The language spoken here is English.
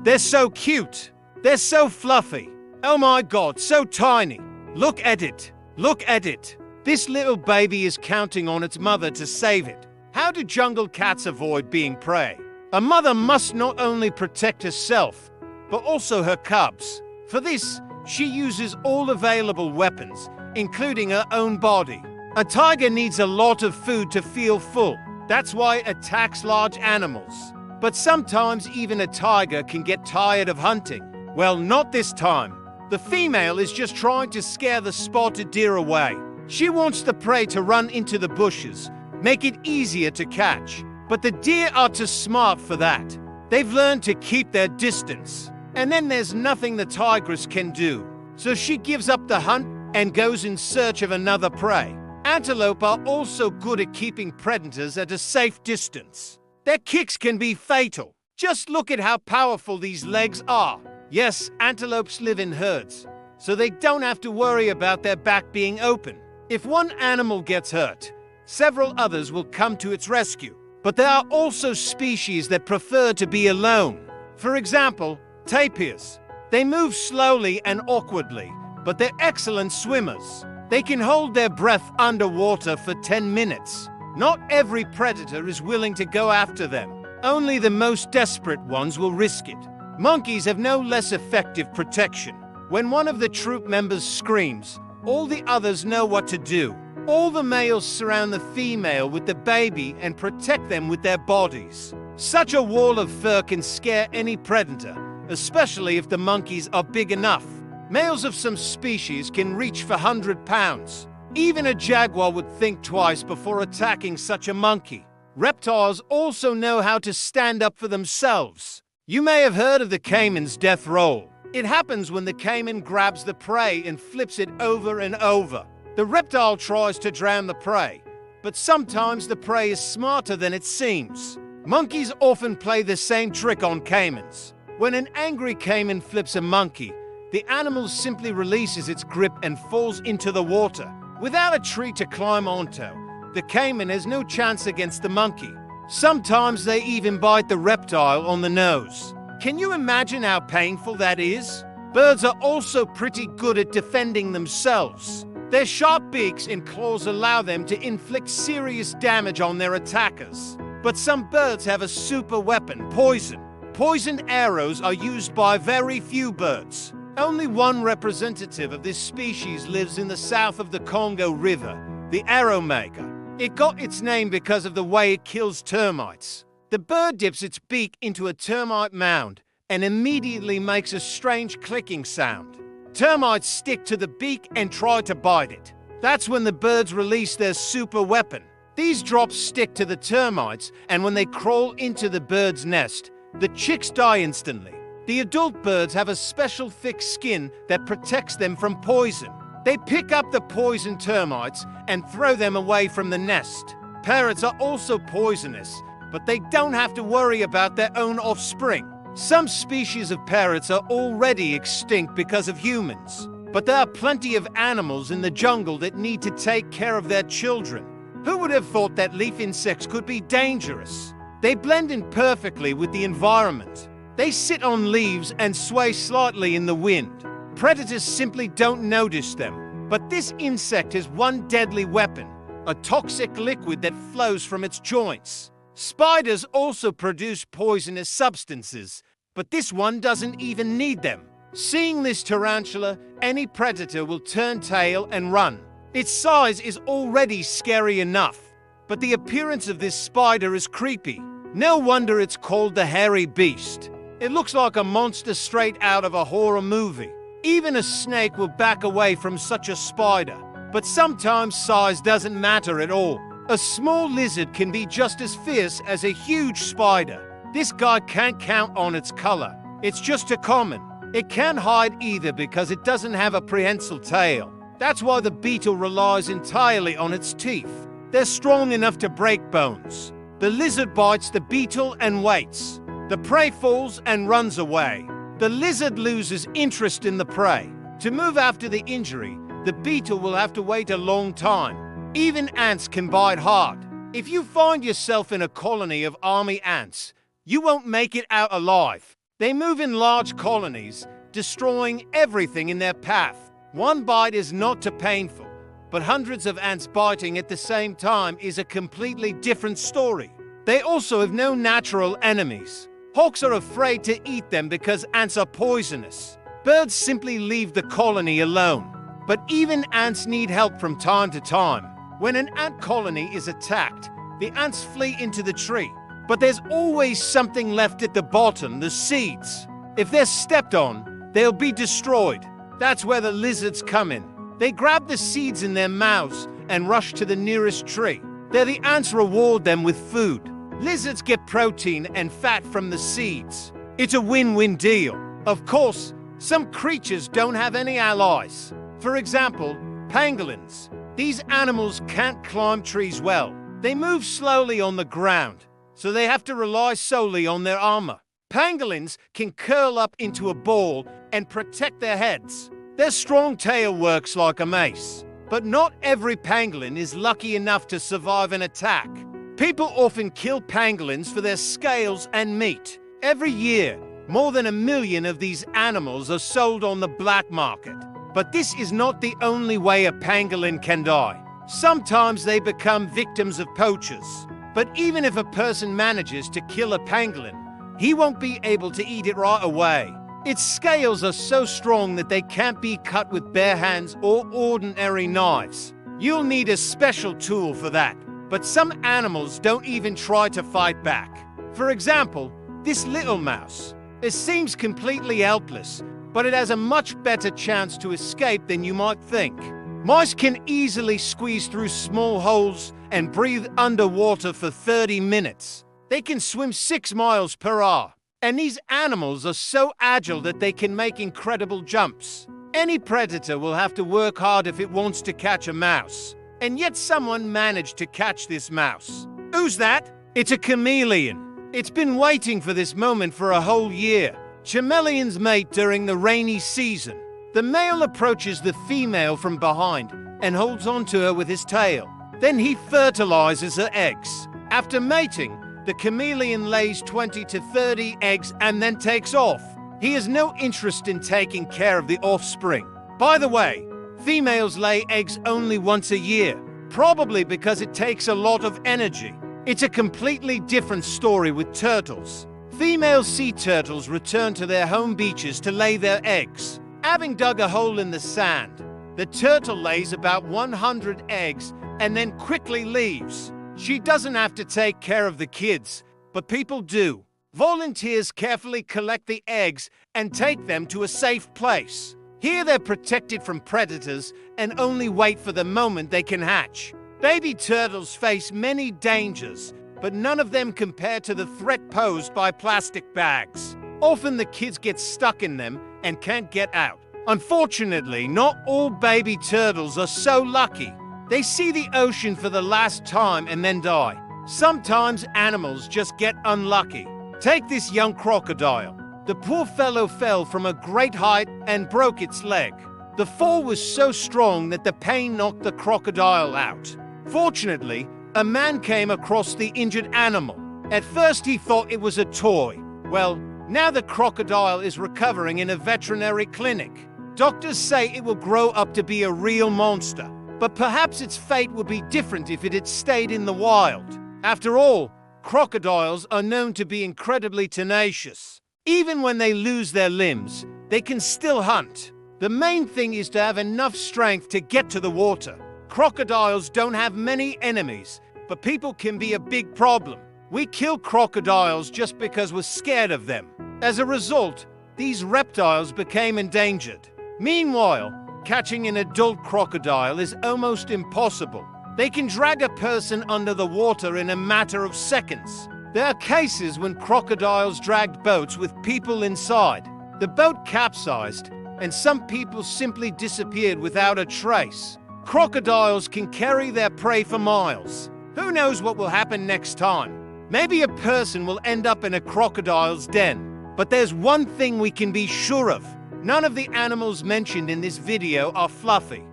They're so cute. They're so fluffy. Oh my God, so tiny. Look at it. Look at it. This little baby is counting on its mother to save it. How do jungle cats avoid being prey? A mother must not only protect herself, but also her cubs. For this, she uses all available weapons, including her own body. A tiger needs a lot of food to feel full. That's why it attacks large animals. But sometimes even a tiger can get tired of hunting. Well, not this time. The female is just trying to scare the spotted deer away. She wants the prey to run into the bushes, make it easier to catch. But the deer are too smart for that. They've learned to keep their distance. And then there's nothing the tigress can do. So she gives up the hunt and goes in search of another prey. Antelope are also good at keeping predators at a safe distance. Their kicks can be fatal. Just look at how powerful these legs are. Yes, antelopes live in herds, so they don't have to worry about their back being open. If one animal gets hurt, several others will come to its rescue. But there are also species that prefer to be alone. For example, tapirs. They move slowly and awkwardly, but they're excellent swimmers. They can hold their breath underwater for 10 minutes. Not every predator is willing to go after them. Only the most desperate ones will risk it. Monkeys have no less effective protection. When one of the troop members screams, all the others know what to do. All the males surround the female with the baby and protect them with their bodies. Such a wall of fur can scare any predator, especially if the monkeys are big enough. Males of some species can reach for 100 pounds. Even a jaguar would think twice before attacking such a monkey. Reptiles also know how to stand up for themselves. You may have heard of the caiman's death roll. It happens when the caiman grabs the prey and flips it over and over. The reptile tries to drown the prey, but sometimes the prey is smarter than it seems. Monkeys often play the same trick on caimans. When an angry caiman flips a monkey, the animal simply releases its grip and falls into the water. Without a tree to climb onto, the caiman has no chance against the monkey. Sometimes they even bite the reptile on the nose. Can you imagine how painful that is? Birds are also pretty good at defending themselves. Their sharp beaks and claws allow them to inflict serious damage on their attackers. But some birds have a super weapon, poison. Poisoned arrows are used by very few birds. Only one representative of this species lives in the south of the Congo River, the arrow maker. It got its name because of the way it kills termites. The bird dips its beak into a termite mound and immediately makes a strange clicking sound. Termites stick to the beak and try to bite it. That's when the birds release their super weapon. These drops stick to the termites, and when they crawl into the bird's nest, the chicks die instantly. The adult birds have a special thick skin that protects them from poison. They pick up the poisoned termites and throw them away from the nest. Parrots are also poisonous, but they don't have to worry about their own offspring. Some species of parrots are already extinct because of humans, but there are plenty of animals in the jungle that need to take care of their children. Who would have thought that leaf insects could be dangerous? They blend in perfectly with the environment. They sit on leaves and sway slightly in the wind. Predators simply don't notice them. But this insect has one deadly weapon, a toxic liquid that flows from its joints. Spiders also produce poisonous substances, but this one doesn't even need them. Seeing this tarantula, any predator will turn tail and run. Its size is already scary enough, but the appearance of this spider is creepy. No wonder it's called the hairy beast. It looks like a monster straight out of a horror movie. Even a snake will back away from such a spider. But sometimes size doesn't matter at all. A small lizard can be just as fierce as a huge spider. This guy can't count on its color. It's just too common. It can't hide either because it doesn't have a prehensile tail. That's why the beetle relies entirely on its teeth. They're strong enough to break bones. The lizard bites the beetle and waits. The prey falls and runs away. The lizard loses interest in the prey. To move after the injury, the beetle will have to wait a long time. Even ants can bite hard. If you find yourself in a colony of army ants, you won't make it out alive. They move in large colonies, destroying everything in their path. One bite is not too painful, but hundreds of ants biting at the same time is a completely different story. They also have no natural enemies. Hawks are afraid to eat them because ants are poisonous. Birds simply leave the colony alone. But even ants need help from time to time. When an ant colony is attacked, the ants flee into the tree. But there's always something left at the bottom, the seeds. If they're stepped on, they'll be destroyed. That's where the lizards come in. They grab the seeds in their mouths and rush to the nearest tree. There the ants reward them with food. Lizards get protein and fat from the seeds. It's a win-win deal. Of course, some creatures don't have any allies. For example, pangolins. These animals can't climb trees well. They move slowly on the ground, so they have to rely solely on their armor. Pangolins can curl up into a ball and protect their heads. Their strong tail works like a mace. But not every pangolin is lucky enough to survive an attack. People often kill pangolins for their scales and meat. Every year, more than 1 million of these animals are sold on the black market. But this is not the only way a pangolin can die. Sometimes they become victims of poachers. But even if a person manages to kill a pangolin, he won't be able to eat it right away. Its scales are so strong that they can't be cut with bare hands or ordinary knives. You'll need a special tool for that. But some animals don't even try to fight back. For example, this little mouse. It seems completely helpless, but it has a much better chance to escape than you might think. Mice can easily squeeze through small holes and breathe underwater for 30 minutes. They can swim 6 miles per hour. And these animals are so agile that they can make incredible jumps. Any predator will have to work hard if it wants to catch a mouse. And yet someone managed to catch this mouse. Who's that? It's a chameleon. It's been waiting for this moment for a whole year. Chameleons mate during the rainy season. The male approaches the female from behind and holds onto her with his tail. Then he fertilizes her eggs. After mating, the chameleon lays 20 to 30 eggs and then takes off. He has no interest in taking care of the offspring. By the way, females lay eggs only once a year, probably because it takes a lot of energy. It's a completely different story with turtles. Female sea turtles return to their home beaches to lay their eggs. Having dug a hole in the sand, the turtle lays about 100 eggs and then quickly leaves. She doesn't have to take care of the kids, but people do. Volunteers carefully collect the eggs and take them to a safe place. Here they're protected from predators and only wait for the moment they can hatch. Baby turtles face many dangers, but none of them compare to the threat posed by plastic bags. Often the kids get stuck in them and can't get out. Unfortunately, not all baby turtles are so lucky. They see the ocean for the last time and then die. Sometimes animals just get unlucky. Take this young crocodile. The poor fellow fell from a great height and broke its leg. The fall was so strong that the pain knocked the crocodile out. Fortunately, a man came across the injured animal. At first he thought it was a toy. Well, now the crocodile is recovering in a veterinary clinic. Doctors say it will grow up to be a real monster. But perhaps its fate would be different if it had stayed in the wild. After all, crocodiles are known to be incredibly tenacious. Even when they lose their limbs, they can still hunt. The main thing is to have enough strength to get to the water. Crocodiles don't have many enemies, but people can be a big problem. We kill crocodiles just because we're scared of them. As a result, these reptiles became endangered. Meanwhile, catching an adult crocodile is almost impossible. They can drag a person under the water in a matter of seconds. There are cases when crocodiles dragged boats with people inside. The boat capsized, and some people simply disappeared without a trace. Crocodiles can carry their prey for miles. Who knows what will happen next time? Maybe a person will end up in a crocodile's den. But there's one thing we can be sure of. None of the animals mentioned in this video are fluffy.